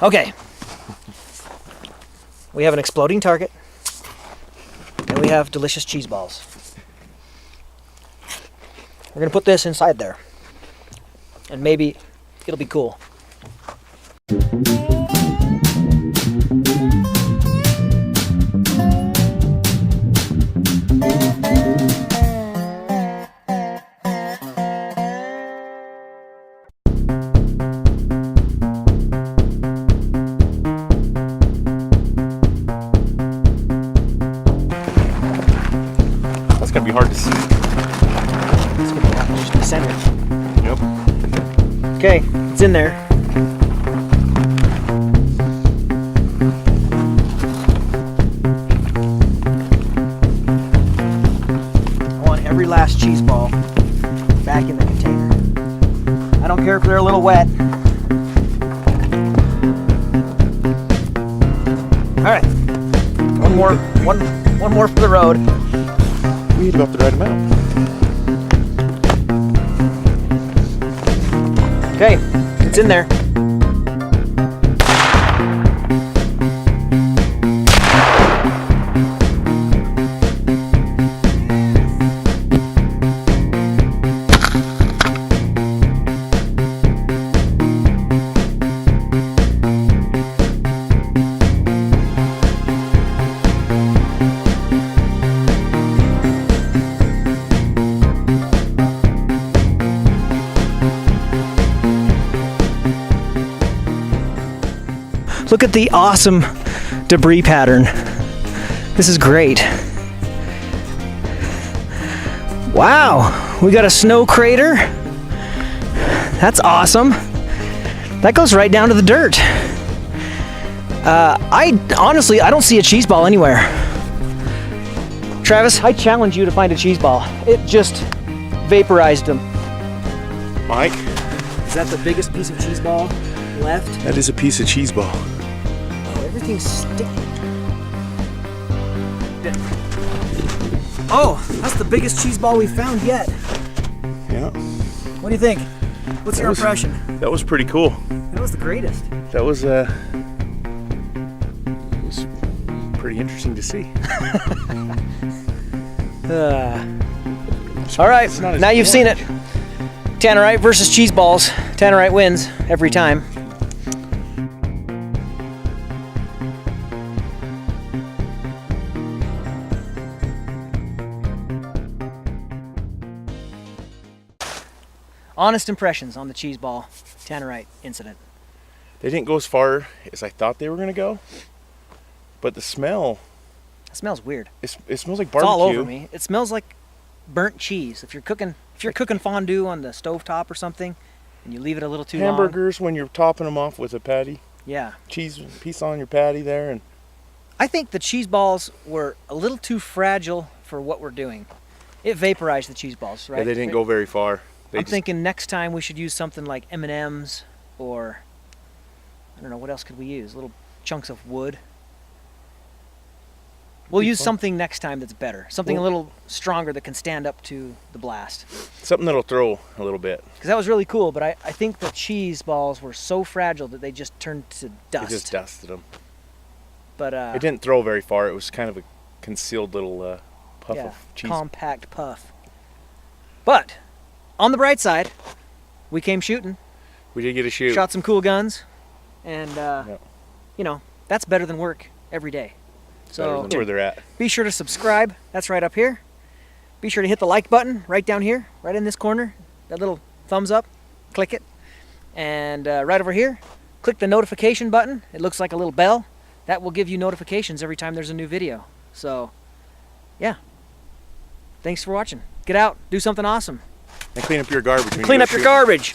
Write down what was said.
Okay. We have an exploding target, and we have delicious cheese balls. We're gonna put this inside there, and maybe it'll be cool. That's gonna be hard to see. It's gonna be just the center. Yep. Okay, it's in there. I want every last cheese ball back in the container. I don't care if they're a little wet. All right, one more for the road. We have to write them out. Okay, it's in there. Look at the awesome debris pattern. This is great. Wow, we got a snow crater. That's awesome. That goes right down to the dirt. I honestly don't see a cheese ball anywhere. Travis, I challenge you to find a cheese ball. It just vaporized them. Mike? Is that the biggest piece of cheese ball left? That is a piece of cheese ball. Oh, everything's sticky. Oh, that's the biggest cheese ball we've found yet. Yeah. What do you think? What's your impression? That was pretty cool. That was the greatest. That was pretty interesting to see. All right, now you've seen it. Tannerite versus cheese balls. Tannerite wins every time. Honest impressions on the cheese ball Tannerite incident. They didn't go as far as I thought they were gonna go, but the smell. It smells weird. It smells like It's barbecue. all over me. It smells like burnt cheese. If you're cooking fondue on the stovetop or something, and you leave it a little too long. Hamburgers when you're topping them off with a patty. Yeah. Cheese piece on your patty there, and I think the cheese balls were a little too fragile for what we're doing. It vaporized the cheese balls, right? yeah, they didn't go very far. I'm thinking next time we should use something like M&Ms or, I don't know, what else could we use? Little chunks of wood. We'll use something next time that's better. Something a little stronger that can stand up to the blast. Something that'll throw a little bit. Because that was really cool, but I think the cheese balls were so fragile that they just turned to dust. It just dusted them. But it didn't throw very far. It was kind of a concealed little puff of cheese. Compact puff. But on the bright side, we came shooting. We did get a shoot. Shot some cool guns, and you know, that's better than work every day. So that's where they're at. Be sure to subscribe. That's right up here. Be sure to hit the like button right down here, right in this corner. That little thumbs up, click it. And right over here, click the notification button. It looks like a little bell. That will give you notifications every time there's a new video. So, yeah. Thanks for watching. Get out, do something awesome. And clean up your garbage. Clean up your garbage.